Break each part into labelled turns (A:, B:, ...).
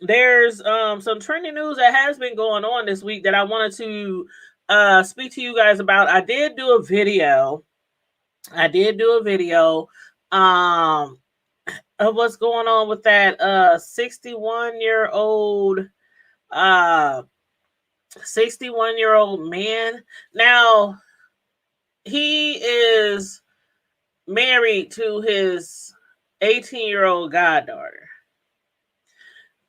A: there's some trending news that has been going on this week that I wanted to speak to you guys about. I did do a video. I did do a video um of what's going on with that uh 61-year-old man. Now, he is married to his 18-year-old goddaughter.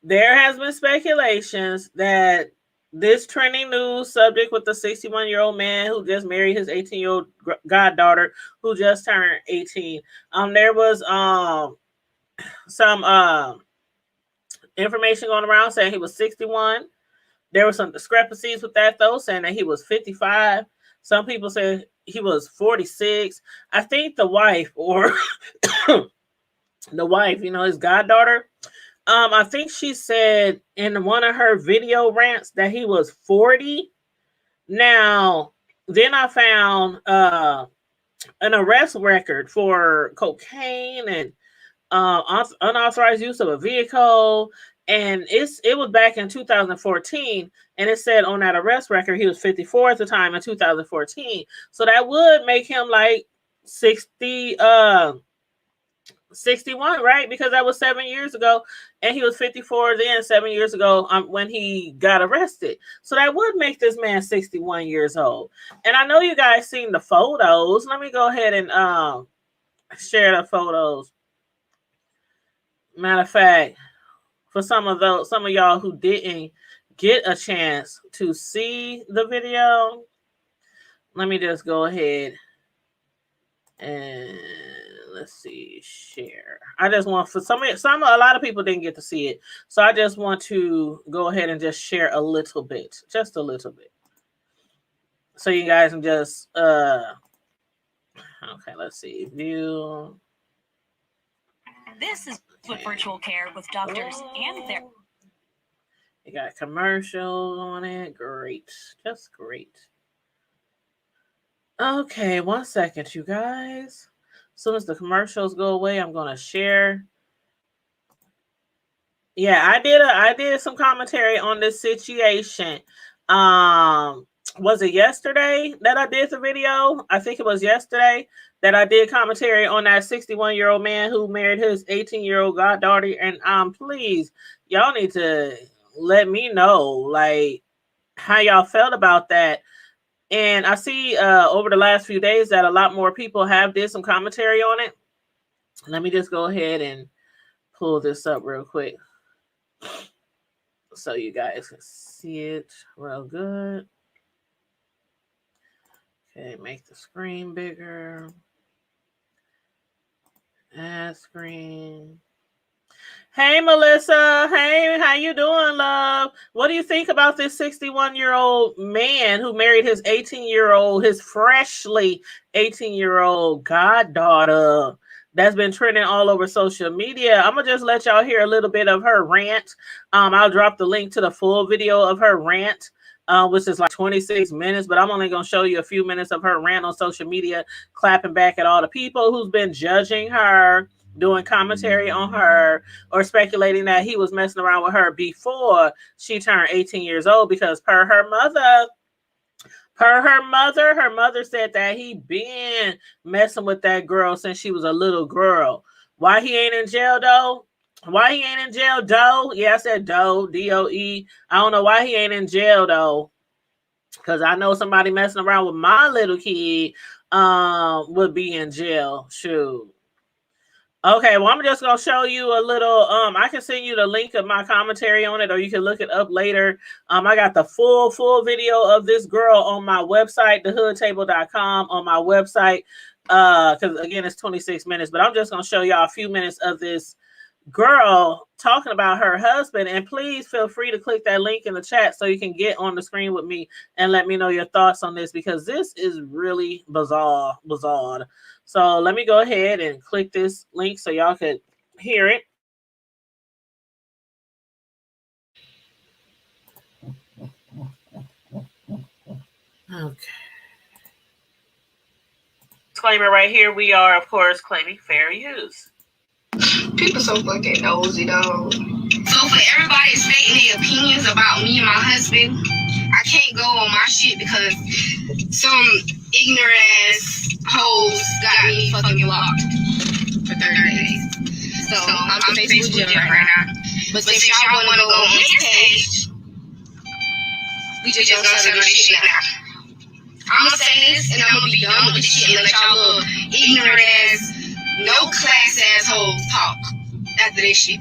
A: There has been speculations that this trending news subject with the 61-year-old man who just married his 18-year-old goddaughter who just turned 18. There was some information going around saying he was 61. There were some discrepancies with that though, saying that he was 55. Some people said he was 46. I think the wife or the wife, his goddaughter, I think she said in one of her video rants that he was 40. Now, then I found an arrest record for cocaine and unauthorized use of a vehicle, and it was back in 2014, and it said on that arrest record he was 54 at the time in 2014. So that would make him like 61, right? Because that was 7 years ago, and he was 54 then 7 years ago when he got arrested. So that would make this man 61 years old. And I know you guys seen the photos. Let me go ahead and share the photos. Matter of fact, for some of y'all who didn't get a chance to see the video, let me just go ahead and let's see, share. I just want for a lot of people didn't get to see it, so I just want to go ahead and just share a little bit, just a little bit, so you guys can just okay. Let's see, view.
B: This is Foot Virtual Care with doctors and their.
A: You got commercials on it. Great, just great. Okay, 1 second, you guys. As soon as the commercials go away, I'm gonna share. Yeah, I did some commentary on this situation. Was it yesterday that I did the video? I think it was yesterday that I did commentary on that 61-year-old man who married his 18-year-old goddaughter. And please, y'all need to let me know like how y'all felt about that. And I see over the last few days that a lot more people have did some commentary on it. Let me just go ahead and pull this up real quick so you guys can see it real good. Okay, make the screen bigger. Add screen. Hey, Melissa. Hey, how you doing, love? What do you think about this 61-year-old man who married his freshly 18-year-old goddaughter that's been trending all over social media? I'm going to just let y'all hear a little bit of her rant. I'll drop the link to the full video of her rant, which is like 26 minutes, but I'm only going to show you a few minutes of her rant on social media, clapping back at all the people who's been judging her, doing commentary on her, or speculating that he was messing around with her before she turned 18 years old, because per her mother said that he been messing with that girl since she was a little girl. Why he ain't in jail though? Yeah, I said Doe, D-O-E. I don't know why he ain't in jail though, because I know somebody messing around with my little kid would be in jail. Shoot. Okay, well, I'm just going to show you a little, I can send you the link of my commentary on it, or you can look it up later. I got the full video of this girl on my website, thehoodtable.com, on my website, because, again, it's 26 minutes, but I'm just going to show y'all a few minutes of this girl talking about her husband. And please feel free to click that link in the chat so you can get on the screen with me and let me know your thoughts on this, because this is really bizarre. So let me go ahead and click this link so y'all could hear it. Okay. Disclaimer right here, we are, of course, claiming fair use.
C: People so fucking nosy, though. So for but everybody is stating their opinions about me and my husband. I can't go on my shit because some ignorant ass hoes got me fucking blocked for 30 days. So I'm Facebook jail right now. But since y'all want to go on his page, we just gonna settle this shit now. I'm gonna say this and I'm gonna be done with this shit and let y'all little ignorant ass, no class assholes talk after this shit.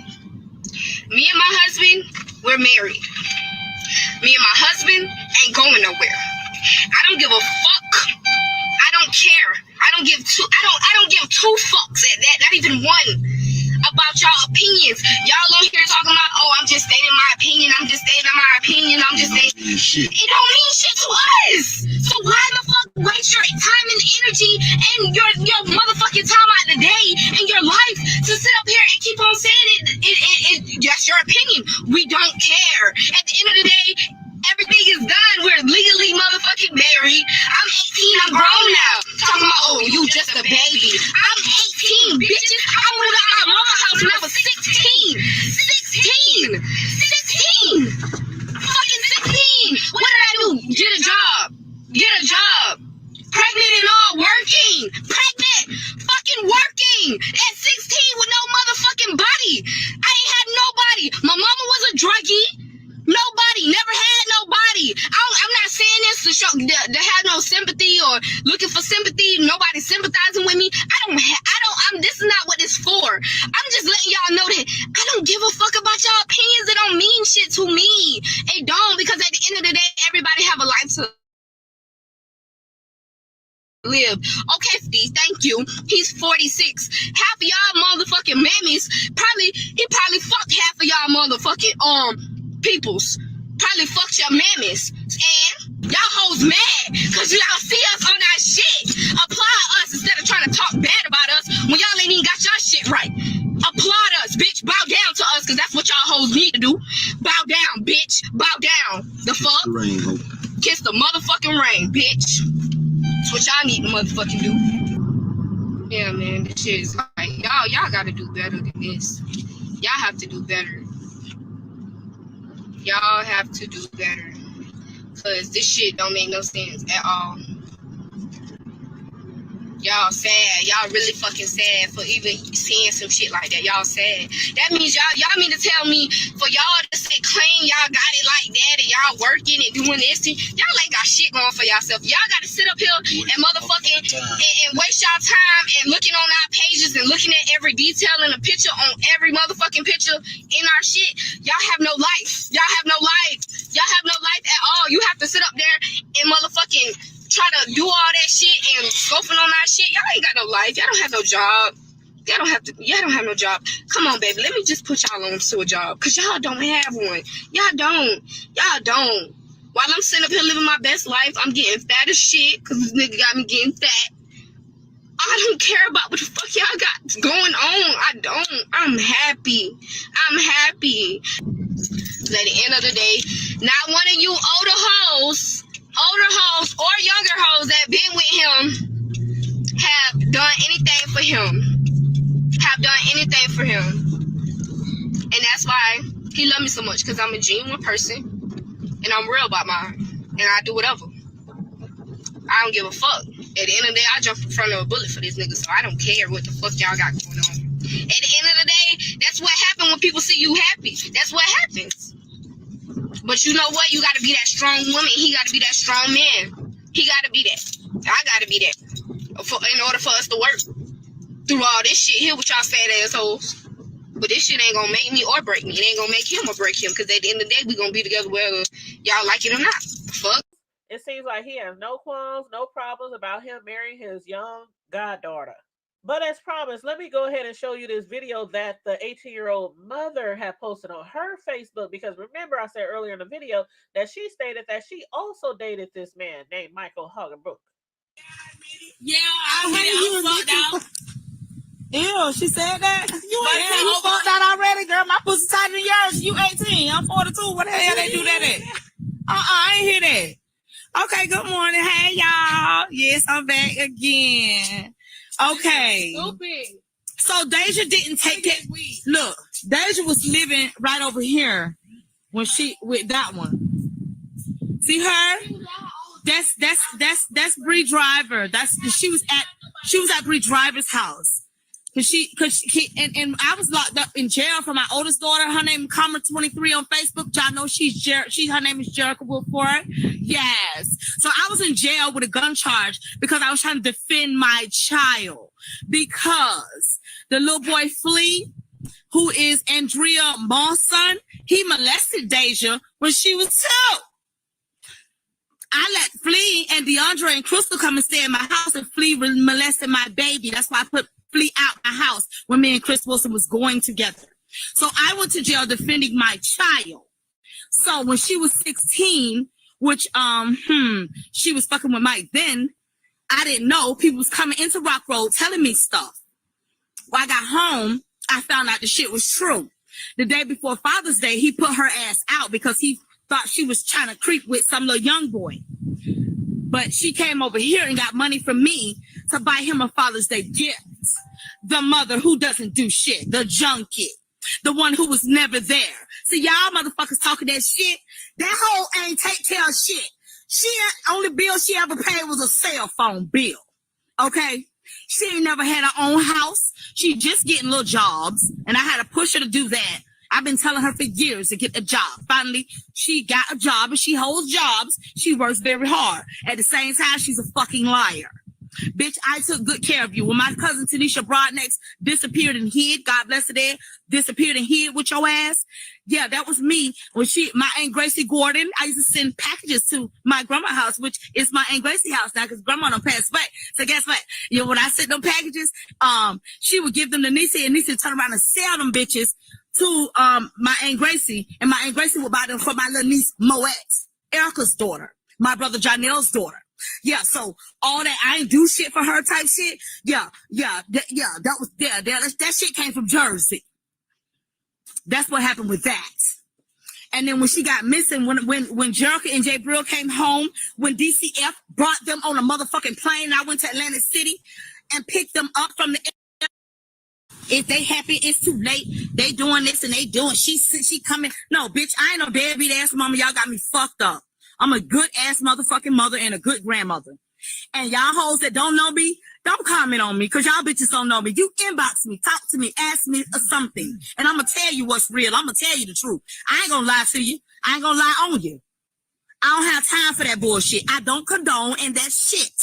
C: Me and my husband, we're married. Me and my husband ain't going nowhere. I don't give a fuck. I don't care. I don't give two fucks at that, not even one, about y'all opinions. Y'all on here talking about, oh, I'm just stating my opinion. I'm just stating my opinion. I'm just stating. It don't mean shit to us. So why the fuck waste your time and energy and your motherfucking time out of the day and your life to sit up here and keep on saying it? That's your opinion. We don't care. At the end of the day, everything is done. We're legally motherfucking married. I'm 18. I'm grown now. Talking about, oh, you just a baby. I'm 18, bitches. I moved out my mama's house when I was 16. 16. Fucking 16. What did I do? Get a job. Pregnant and all, working. Pregnant. Fucking working. At 16 with no motherfucking body. I ain't had nobody. My mama was a druggie. Nobody, never had nobody. I'm not saying this to show to have no sympathy or looking for sympathy. Nobody sympathizing with me. This is not what it's for. I'm just letting y'all know that I don't give a fuck about y'all opinions. They don't mean shit to me. They don't, because at the end of the day, everybody have a life to live. Okay, Steve, thank you. He's 46. Half of y'all motherfucking mammies he probably fucked half of y'all motherfucking peoples. Probably fucked your mammies. And y'all hoes mad because y'all see us on our shit. Applaud us instead of trying to talk bad about us when y'all ain't even got y'all shit right. Applaud us, bitch. Bow down to us, because that's what y'all hoes need to do. Bow down, bitch. Bow down. The fuck? Rain, kiss the motherfucking rain, bitch. That's what y'all need to motherfucking do. Yeah, man, this shit is like, y'all gotta do better than this. Y'all have to do better. Y'all have to do better. Because this shit don't make no sense at all. Y'all sad. Y'all really fucking sad for even seeing some shit like that. Y'all sad. That means y'all mean to tell me for y'all to say claim y'all got it like that and y'all working and doing this and y'all ain't got shit going for yourself. Y'all gotta sit up here and motherfucking and waste y'all time and looking on our pages and looking at every detail in a picture on every motherfucking picture in our shit. Y'all have no life. Y'all have no life. Y'all have no life at all. You have to sit up there and motherfucking try to do all that shit and scoping on our shit. Y'all ain't got no life. Y'all don't have no job. Y'all don't have no job. Come on, baby. Let me just put y'all on to a job. Because y'all don't have one. Y'all don't. While I'm sitting up here living my best life, I'm getting fat as shit. Because this nigga got me getting fat. I don't care about what the fuck y'all got going on. I don't. I'm happy. But at the end of the day, not one of you older hoes or younger hoes that been with him have done anything for him. And that's why he love me so much, because I'm a genuine person and I'm real about mine and I do whatever. I don't give a fuck. At the end of the day, I jump in front of a bullet for this nigga, so I don't care what the fuck y'all got going on. At the end of the day, that's what happens when people see you happy. That's what happens. But you know what? You got to be that strong woman. He got to be that strong man. He got to be that. I got to be that. In order for us to work through all this shit here with y'all fat assholes. But this shit ain't going to make me or break me. It ain't going to make him or break him. Because at the end of the day, we going to be together whether y'all like it or not. Fuck.
A: It seems like he has no qualms, no problems about him marrying his young goddaughter. But as promised, let me go ahead and show you this video that the 18-year-old mother had posted on her Facebook, because remember I said earlier in the video that she stated that she also dated this man named Michael Hagenbrook.
D: Yeah, I heard you fucked out.
E: Ew, she said that? You fucked out already, girl. My pussy tighter than yours. You 18. I'm 42. What the hell they do that at? I ain't hear that. Okay, good morning. Hey, y'all. Yes, I'm back again. Okay.
D: Stupid.
E: So Deja didn't take it. Look, Deja was living right over here when she with that one. See her? That's Bree Driver. She was at Bree Driver's house. And I was locked up in jail for my oldest daughter. Her name is Comma23 on Facebook. Y'all know her name is Jerica Wilford. Yes. So I was in jail with a gun charge because I was trying to defend my child. Because the little boy Flea, who is Andrea Moss' son, he molested Deja when she was 2. I let Flea and DeAndre and Crystal come and stay in my house, and Flea molested my baby. That's why I put Flea out my house when me and Chris Wilson was going together. So I went to jail defending my child. So when she was 16, which she was fucking with Mike then, I didn't know. People was coming into Rock Road telling me stuff. When I got home, I found out the shit was true. The day before Father's Day, he put her ass out because he thought she was trying to creep with some little young boy. But she came over here and got money from me to buy him a Father's Day gift. The mother who doesn't do shit, the junkie, the one who was never there. See, y'all motherfuckers talking that shit. That hoe ain't take care of shit. Only bill she ever paid was a cell phone bill. Okay? She ain't never had her own house. She just getting little jobs, and I had to push her to do that. I've been telling her for years to get a job. Finally, she got a job, and she holds jobs. She works very hard. At the same time, she's a fucking liar. Bitch, I took good care of you. When my cousin Tanisha Broadnex disappeared and hid, God bless her there, disappeared and hid with your ass. Yeah, that was me. When my Aunt Gracie Gordon, I used to send packages to my grandma's house, which is my Aunt Gracie house now, because grandma done passed away. So guess what? You know, when I sent them packages, she would give them to Niecy, and Niecy would turn around and sell them bitches to my Aunt Gracie, and my Aunt Gracie would buy them for my little niece Moet, Erica's daughter, my brother Janelle's daughter. Yeah, so all that I ain't do shit for her type shit. Yeah, that was there. That shit came from Jersey. That's what happened with that. And then when she got missing, when Jerica and Jay Brill came home, when DCF brought them on a motherfucking plane, I went to Atlantic City and picked them up from the. If they happy, it's too late. They doing this and they doing. She coming. No, bitch, I ain't no deadbeat ass mama. Y'all got me fucked up. I'm a good ass motherfucking mother and a good grandmother. And y'all hoes that don't know me, don't comment on me, because y'all bitches don't know me. You inbox me, talk to me, ask me something. And I'm going to tell you what's real. I'm going to tell you the truth. I ain't going to lie to you. I ain't going to lie on you. I don't have time for that bullshit. I don't condone in that shit.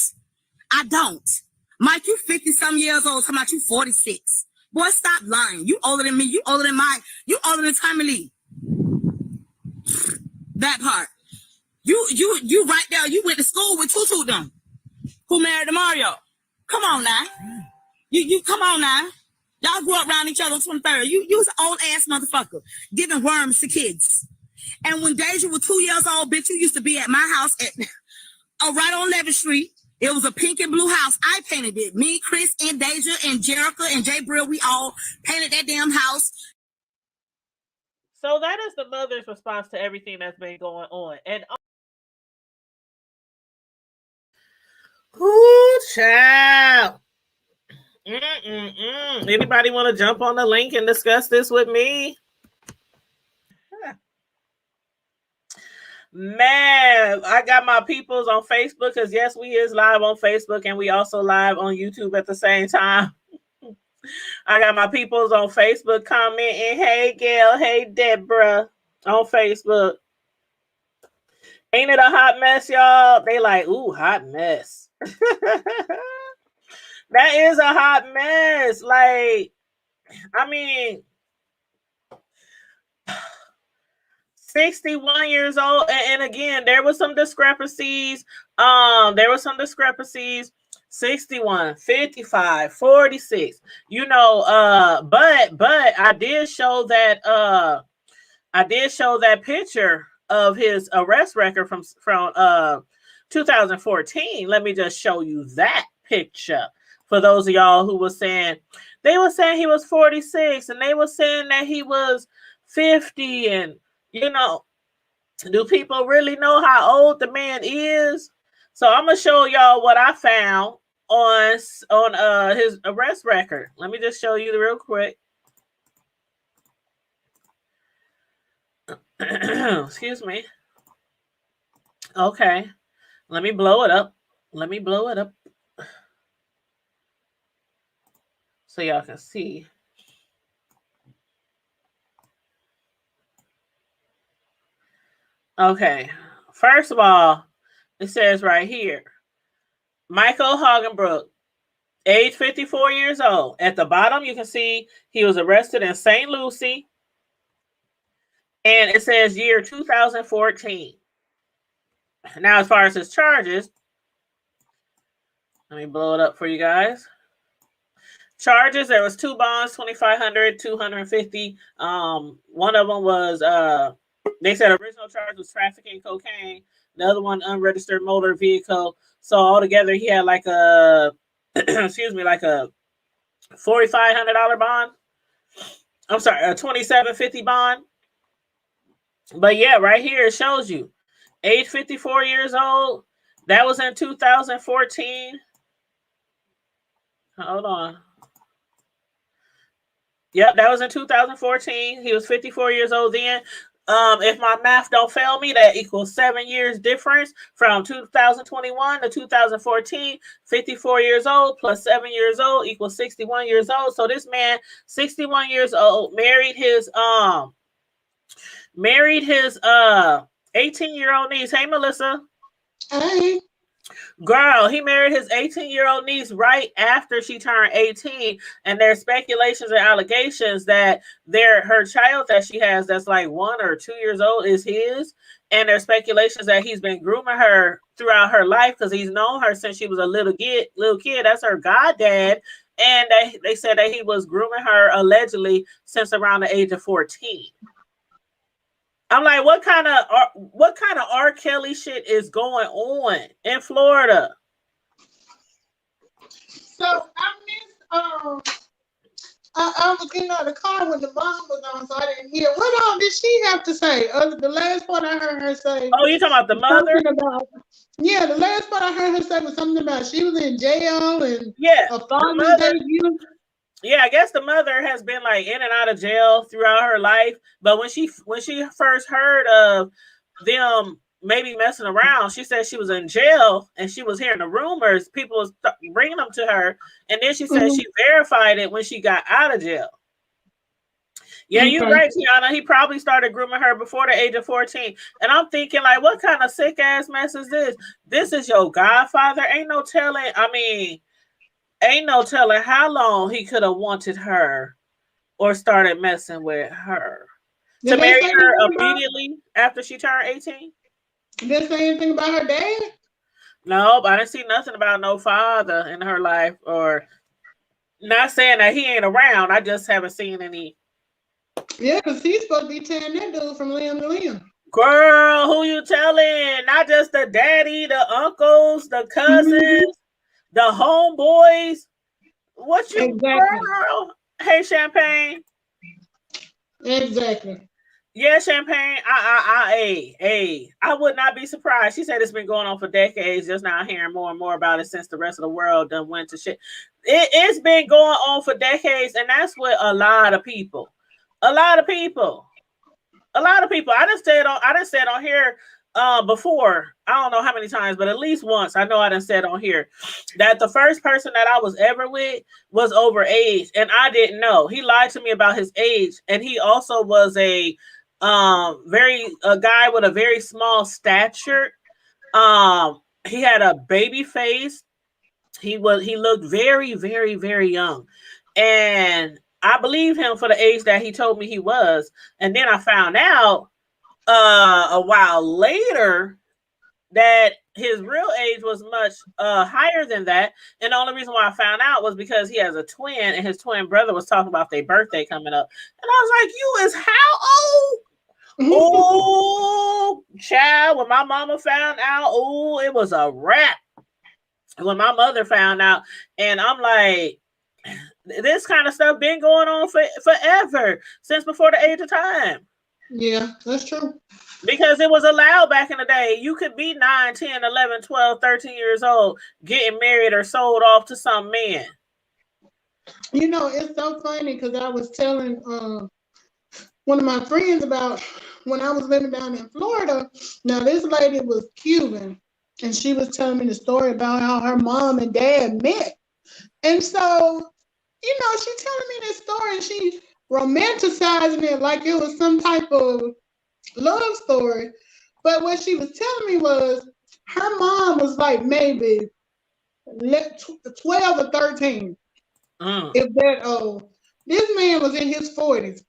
E: I don't. Mike, you 50-some years old, talking about you 46. Boy, stop lying. You older than me. You older than Tommy Lee. That part. You right there. You went to school with Tutu them, who married to Mario. Come on now. You come on now. Y'all grew up around each other on 23rd. You was an old ass motherfucker giving worms to kids. And when Deja was 2 years old, bitch, you used to be at my house right on 11th Street. It was a pink and blue house. I painted it. Me, Chris, and Deja, and Jerica, and Jay Brill, we all painted that damn house.
A: So that is the mother's response to everything that's been going on. And ooh, child. Anybody want to jump on the link and discuss this with me? Man, I got my peoples on Facebook, because yes, we is live on Facebook and we also live on YouTube at the same time. I got my peoples on Facebook commenting, hey Gail, hey Deborah on Facebook. Ain't it a hot mess, y'all? They like, ooh, hot mess. That is a hot mess. Like, I mean, 61 years old. And again, there was some discrepancies. 61, 55, 46. You know, but I did show that picture of his arrest record from 2014. Let me just show you that picture for those of y'all who were saying, they were saying he was 46 and they were saying that he was 50. And you know, do people really know how old the man is? So I'm gonna show y'all what I found on his arrest record. Let me just show you real quick. Excuse me. Okay. Let me blow it up. Let me blow it up so y'all can see. Okay. First of all, it says right here, Michael Hagenbrook, age 54 years old. At the bottom, you can see he was arrested in St. Lucie. And it says year 2014. Now, as far as his charges, let me blow it up for you guys. Charges, there was 2 bonds, 2,500, 250. One of them was, they said original charge was trafficking cocaine. The other one, unregistered motor vehicle. So altogether, he had like a, excuse me, like a $4,500 bond. I'm sorry, a $2,750 bond. But yeah, right here it shows you age 54 years old. That was in 2014. Hold on. Yep, that was in 2014. He was 54 years old then. If my math don't fail me, that equals 7 years difference from 2021 to 2014. 54 years old plus 7 years old equals 61 years old. So this man, 61 years old, married his 18-year-old niece. Hey, Melissa.
F: Hey.
A: Girl, he married his 18-year-old niece right after she turned 18. And there's speculations and allegations that her child that she has that's like 1 or 2 years old is his. And there's speculations that he's been grooming her throughout her life because he's known her since she was a little kid. That's her goddad. And they said that he was grooming her allegedly since around the age of 14. I'm like, what kind of R. Kelly shit is going on in Florida?
F: So I was getting out of the car when the bomb was on, so I didn't hear. What all did she have to say? The last part I heard her say.
A: Oh, you talking about the mother?
F: Yeah, the last part I heard her say was something about she was in jail and
A: a
F: Father's Day view.
A: Yeah, I guess the mother has been like in and out of jail throughout her life. But when she first heard of them maybe messing around, she said she was in jail and she was hearing the rumors. People was bringing them to her. And then she said she verified it when she got out of jail. Yeah, you're right, Tiana. He probably started grooming her before the age of 14. And I'm thinking, like, what kind of sick ass mess is this? This is your godfather. Ain't no telling how long he could have wanted her or started messing with her. To marry her immediately after she turned 18?
F: Did they say anything about her dad?
A: Nope, I didn't see nothing about no father in her life. Or not saying that he ain't around. I just haven't seen any.
F: Yeah, because he's supposed to be tearing that dude from limb to limb.
A: Girl, who you telling? Not just the daddy, the uncles, the cousins. The homeboys, what you girl? Hey, Champagne.
F: Exactly.
A: Yeah, Champagne. I would not be surprised. She said it's been going on for decades. Just now hearing more and more about it since the rest of the world done went to shit. It's been going on for decades, and that's with a lot of people. I done said on here. Before, I don't know how many times, but at least once, I know I done said on here that the first person that I was ever with was over age, and I didn't know. He lied to me about his age, and he also was a guy with a very small stature. He had a baby face. He looked very, very, very young, and I believed him for the age that he told me he was. And then I found out a while later that his real age was much higher than that. And the only reason why I found out was because he has a twin, and his twin brother was talking about their birthday coming up. And I was like, you is how old? Oh, child, when my mama found out, oh, it was a wrap. When my mother found out, and I'm like, this kind of stuff been going on forever, since before the age of time.
F: Yeah, that's true.
A: Because it was allowed back in the day. You could be 9, 10, 11, 12, 13 years old, getting married or sold off to some man.
F: You know, it's so funny because I was telling one of my friends about when I was living down in Florida. Now, this lady was Cuban, and she was telling me the story about how her mom and dad met. And so, you know, she telling me this story and she romanticizing it like it was some type of love story. But what she was telling me was her mom was like maybe 12 or 13, if that old. This man was in his 40s.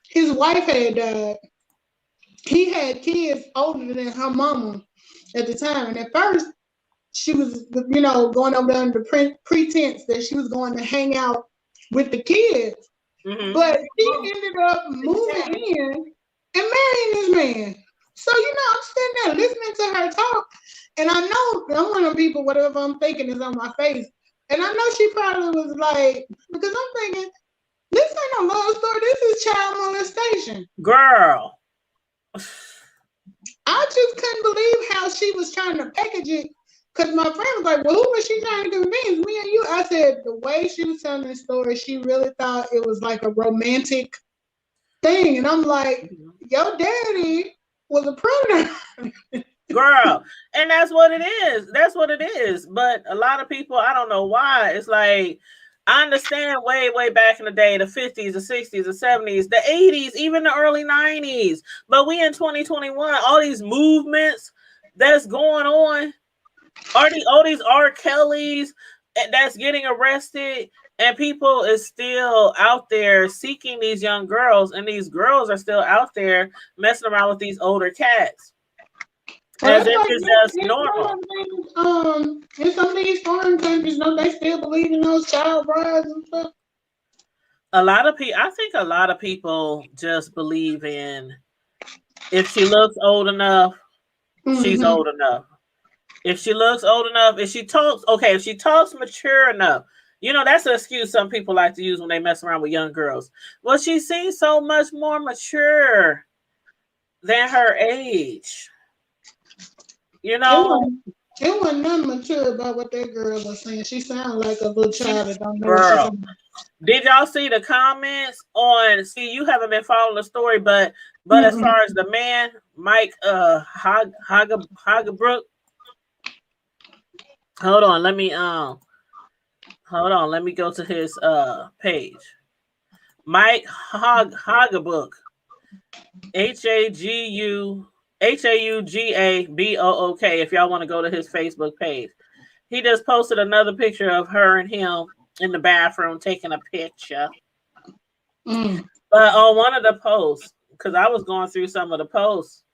F: His wife had died. He had kids older than her mama at the time. And at first, she was, you know, going over there under pretense that she was going to hang out with the kids.
A: Mm-hmm.
F: But she ended up moving in and marrying this man. So, you know, I'm sitting there listening to her talk. And I know I'm one of the people, whatever I'm thinking is on my face. And I know she probably was like, because I'm thinking, this ain't no love story. This is child molestation.
A: Girl.
F: I just couldn't believe how she was trying to package it. Because my friend was like, well, who was she trying to convince? Me and you? I said, the way she was telling the story, she really thought it was like a romantic thing. And I'm like, your daddy was a predator.
A: Girl. And that's what it is. That's what it is. But a lot of people, I don't know why. It's like, I understand way back in the day, the 50s, the 60s, the 70s, the 80s, even the early 90s. But we in 2021, all these movements that's going on, all these R. Kellys that's getting arrested, and people is still out there seeking these young girls, and these girls are still out there messing around with these older cats. As if it's just normal.
F: In some of these foreign countries, don't they still believe in those child brides and stuff?
A: I think a lot of people just believe in, if she looks old enough, she's old enough. If she looks old enough, if she talks mature enough, you know, that's an excuse some people like to use when they mess around with young girls. Well, she seems so much more mature than her age. You know,
F: it wasn't nothing mature about what that girl was saying. She sounded like a little child that don't know
A: girl.
F: what she's doing.
A: Did y'all see the comments on? See, you haven't been following the story, but as far as the man, Mike Hagebrook. Hold on, let me go to his page. Mike Hagebrook. HAUGABOOK. If y'all want to go to his Facebook page. He just posted another picture of her and him in the bathroom taking a picture. But on one of the posts, because I was going through some of the posts,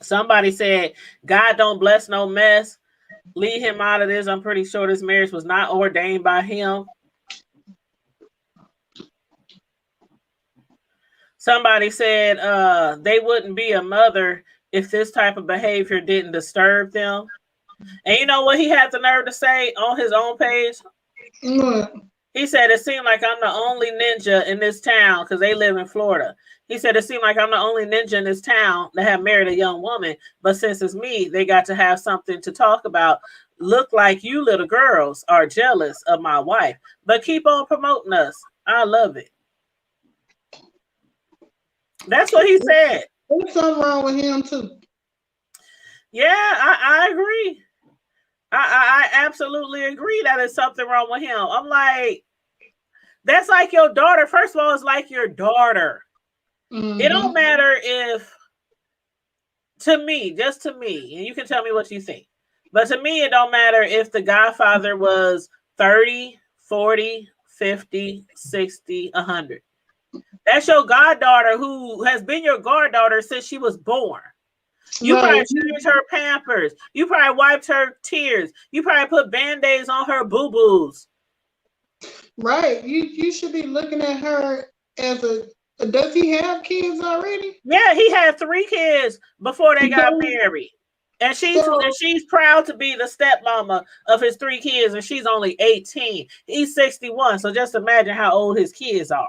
A: somebody said, God don't bless no mess. Leave him out of this. I'm pretty sure this marriage was not ordained by him. Somebody said they wouldn't be a mother if this type of behavior didn't disturb them. And you know what he had the nerve to say on his own page? He said, it seemed like I'm the only ninja in this town, because they live in Florida. He said, it seemed like I'm the only ninja in this town that have married a young woman. But since it's me, they got to have something to talk about. Look like you little girls are jealous of my wife. But keep on promoting us. I love it. That's what he said.
F: There's something wrong with him, too.
A: Yeah, I agree. I absolutely agree that there's something wrong with him. I'm like, that's like your daughter. First of all, it's like your daughter. It don't matter if, just to me, and you can tell me what you think, but to me, it don't matter if the godfather was 30, 40, 50, 60, 100. That's your goddaughter who has been your goddaughter since she was born. You probably changed her Pampers. You probably wiped her tears. You probably put Band-Aids on her boo-boos.
F: Right. You should be looking at her as does he have kids already?
A: Yeah, he had 3 kids before they got married. And she's proud to be the stepmama of his 3 kids, and she's only 18. He's 61. So just imagine how old his kids are.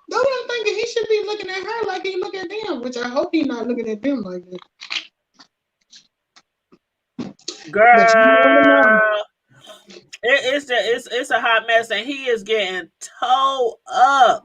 F: Though I'm thinking he should be looking at her like he look at them, which I hope he's not looking at them like that. But you never know.
A: Girl, it's a hot mess, and he is getting towed up.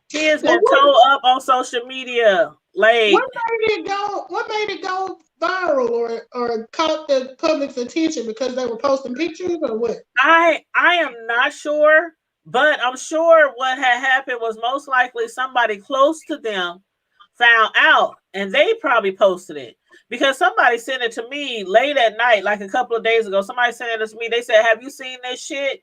A: He is
F: Well,
A: getting towed up on social media. Like,
F: what made it go? What made it go viral or caught the public's attention because they were posting pictures or what?
A: I am not sure, but I'm sure what had happened was most likely somebody close to them found out, and they probably posted it because somebody sent it to me late at night, like a couple of days ago. Somebody sent it to me. They said, "Have you seen this shit?"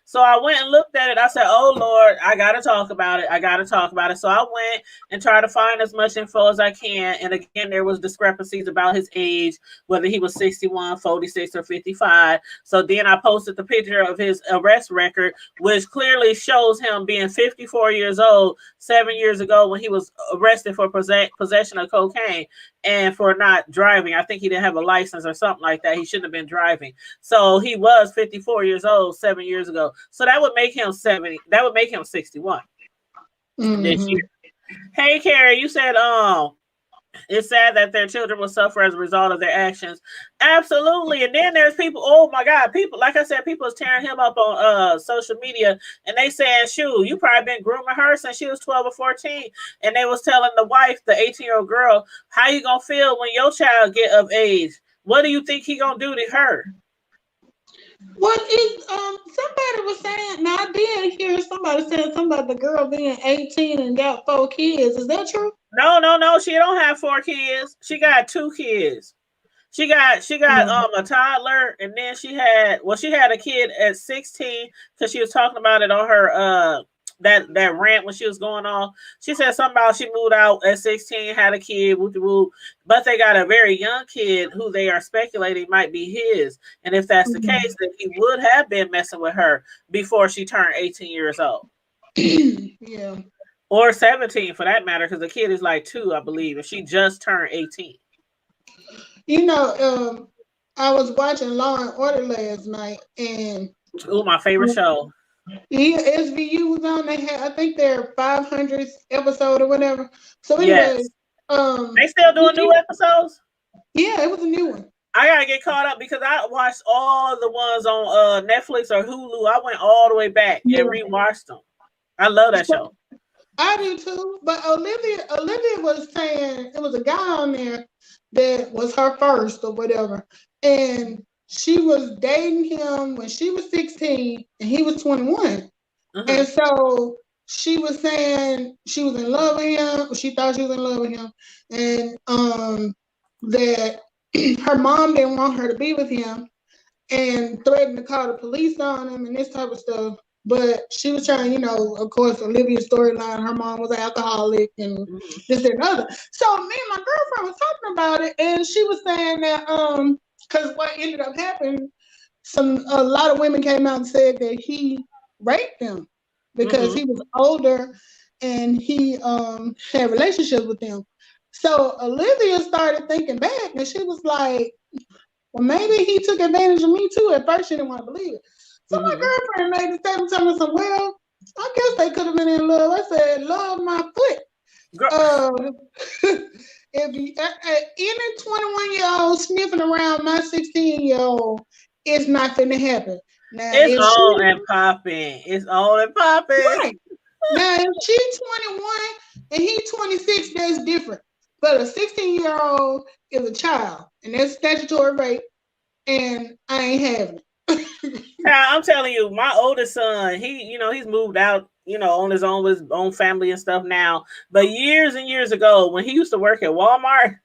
A: So I went and looked at it. I said, "Oh Lord, I gotta talk about it." So I went and tried to find as much info as I can. And again, there was discrepancies about his age, whether he was 61, 46, or 55. So then I posted the picture of his arrest record, which clearly shows him being 54 years old 7 years ago when he was arrested for possession of cocaine and for not driving. I think he didn't have a license or something like that. He shouldn't have been driving. So he was 54 years old 7 years ago. So that would make him 70. That would make him 61 this year. Hey, Carrie, you said it's sad that their children will suffer as a result of their actions. Absolutely. And then there's people, oh my God, people, like I said, people is tearing him up on social media, and they saying, shoot, you probably been grooming her since she was 12 or 14. And they was telling the wife, the 18-year-old girl, how you gonna feel when your child get of age? What do you think he gonna do to her?
F: What is somebody was saying, now I did hear somebody saying something about the girl being 18 and got 4 kids. Is that true?
A: No. She don't have 4 kids. She got 2 kids. She got a toddler, and then she had a kid at 16 because she was talking about it on her that rant when she was going on. She said something about she moved out at 16, had a kid, but they got a very young kid who they are speculating might be his. And if that's the case, then he would have been messing with her before she turned 18 years old.
F: Yeah.
A: Or 17 for that matter, because the kid is like 2, I believe, and she just turned 18.
F: You know, I was watching Law and Order last night, and
A: my favorite show.
F: Yeah, SVU was on. They had, I think, their 500th episode or whatever. So anyway,
A: yes. They still doing new episodes?
F: Yeah, it was a new one.
A: I gotta get caught up because I watched all the ones on Netflix or Hulu. I went all the way back and rewatched them. I love that show.
F: I do too. But Olivia was saying it was a guy on there that was her first or whatever, and she was dating him when she was 16 and he was 21. And so she was saying she was in love with him. She thought she was in love with him. And that her mom didn't want her to be with him and threatened to call the police on him and this type of stuff. But she was trying, of course, Olivia's storyline, her mom was an alcoholic and this and other. So me and my girlfriend was talking about it, and she was saying that because what ended up happening, a lot of women came out and said that he raped them because he was older and he had relationships with them. So Olivia started thinking back, and she was like, well, maybe he took advantage of me too. At first, she didn't want to believe it. So my girlfriend made the statement, telling me, well, I guess they could have been in love. I said, love my foot. If any 21-year-old sniffing around my 16-year-old, it's not going to happen. Now,
A: it's on and popping. It's on and popping.
F: Right. Now, if she's 21 and he's 26, that's different. But a 16-year-old is a child, and that's statutory rape, and I ain't having it.
A: I'm telling you, my oldest son, he's moved out, on his own with his own family and stuff now. But years and years ago, when he used to work at Walmart,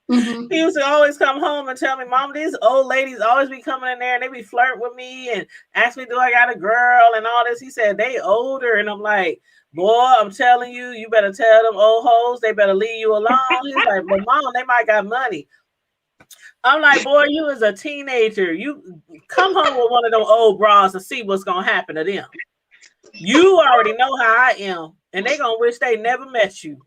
A: he used to always come home and tell me, Mom, these old ladies always be coming in there and they be flirting with me and ask me, do I got a girl and all this. He said, they older. And I'm like, boy, I'm telling you, you better tell them old hoes, they better leave you alone. He's like, but Mom, they might got money. I'm like, boy, you as a teenager, you come home with one of them old bras and see what's going to happen to them. You already know how I am, and they going to wish they never met you.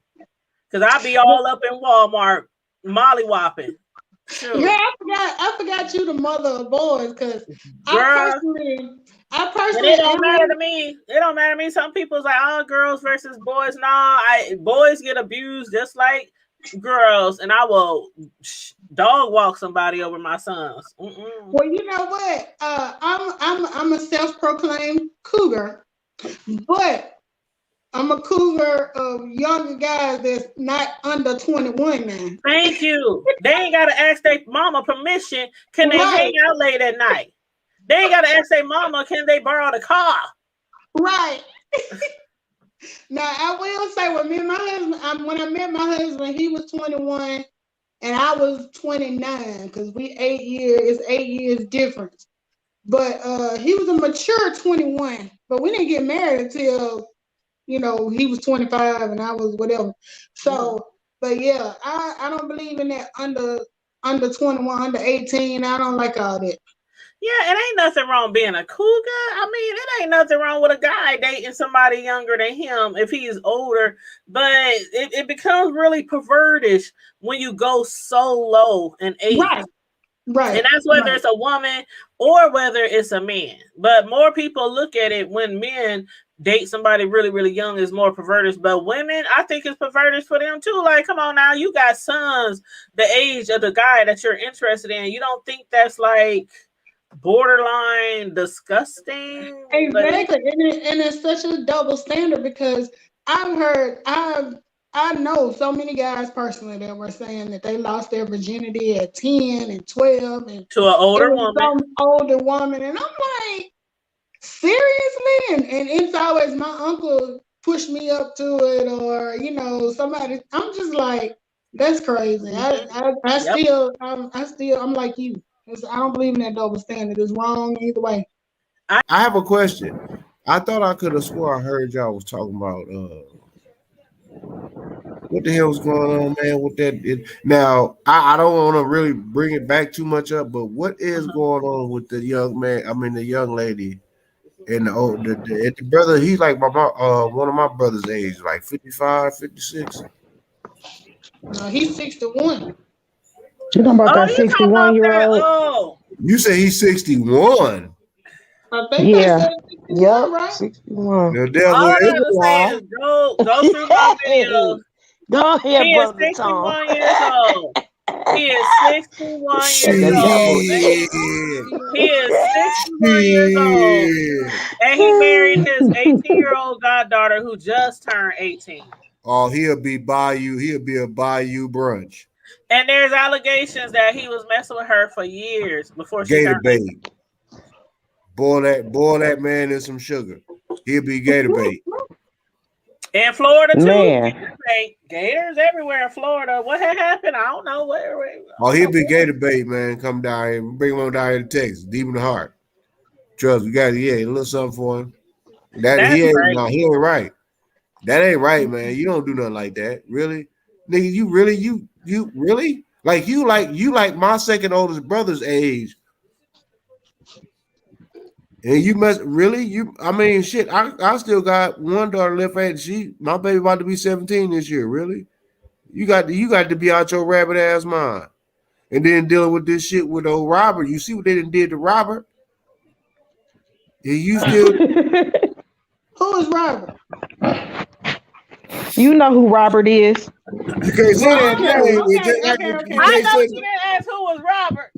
A: Because I be all up in Walmart, mollywopping. Sure.
F: Yeah, I forgot you the mother of boys, because I I
A: And it don't
F: personally,
A: matter to me. It don't matter to me. Some people's like, oh, girls versus boys. Nah, boys get abused just like girls, and I will dog walk somebody over my sons.
F: well, you know what? I'm a self-proclaimed cougar, but I'm a cougar of younger guys that's not under 21 now.
A: Thank you. They ain't gotta ask their mama permission. Can they hang out late at night? They ain't gotta ask their mama, can they borrow the car?
F: Right. Now I will say when I met my husband, he was 21 and I was 29 because it's 8 years difference. But he was a mature 21, but we didn't get married until he was 25 and I was whatever. So, but yeah, I don't believe in that under 21, under 18. I don't like all that.
A: Yeah, it ain't nothing wrong being a cougar. I mean, it ain't nothing wrong with a guy dating somebody younger than him if he's older. But it becomes really pervertish when you go so low in age.
F: Right.
A: And that's whether it's a woman or whether it's a man. But more people look at it when men date somebody really, really young is more pervertish. But women, I think it's pervertish for them too. Like, come on now, you got sons the age of the guy that you're interested in. You don't think that's like borderline disgusting?
F: Exactly. And it's such a double standard because I know so many guys personally that were saying that they lost their virginity at 10 and 12 and
A: to an older woman.
F: Some older woman. And I'm like, seriously? And it's always my uncle pushed me up to it, or somebody. I'm just like, that's crazy. I'm like you. I don't believe in that double standard. It's wrong either way.
G: I have a question. I thought I could have swore I heard y'all was talking about what the hell was going on, man, with that. Now, I don't want to really bring it back too much up, but what is going on with the young man? I mean, the young lady and the brother. He's like one of my brother's age, like 55, 56.
F: No, he's 61.
E: You talking about that 61-year-old?
A: Oh,
G: you say he's 61.
F: I think
E: yeah.
F: Yep, right?
E: 61.
G: The devil
A: all I
G: is
A: gotta say is go through my videos.
E: Go ahead,
A: He is
E: brother
A: 61
E: Tom.
A: years old. He is 61 years old. He is 61 years old. And he married his 18-year-old goddaughter who just turned 18.
G: Oh, he'll be a Bayou brunch.
A: And there's allegations that he was messing with her for years before she
G: Gator
A: turned
G: bait. Boil that man in some sugar. He'll be gator bait.
A: In Florida too.
E: Man.
A: Gators everywhere in Florida. What had happened? I don't know where.
G: Oh, he'll be gator bait, man. Come down here. Bring him on down here to Texas. Deep in the heart. Trust we got a little something for him. He ain't right. That ain't right, man. You don't do nothing like that. Really? Nigga, you really? Like you like my second oldest brother's age. And you must really I mean shit, I still got one daughter left at my baby about to be 17 this year, really? You got to be out your rabbit ass mind. And then dealing with this shit with old Robert. You see what they done did to Robert? And you still
F: Who is Robert?
E: You know who Robert is.
G: You can't say that name.
A: Okay. I know you didn't ask who was Robert.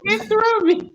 F: It threw me.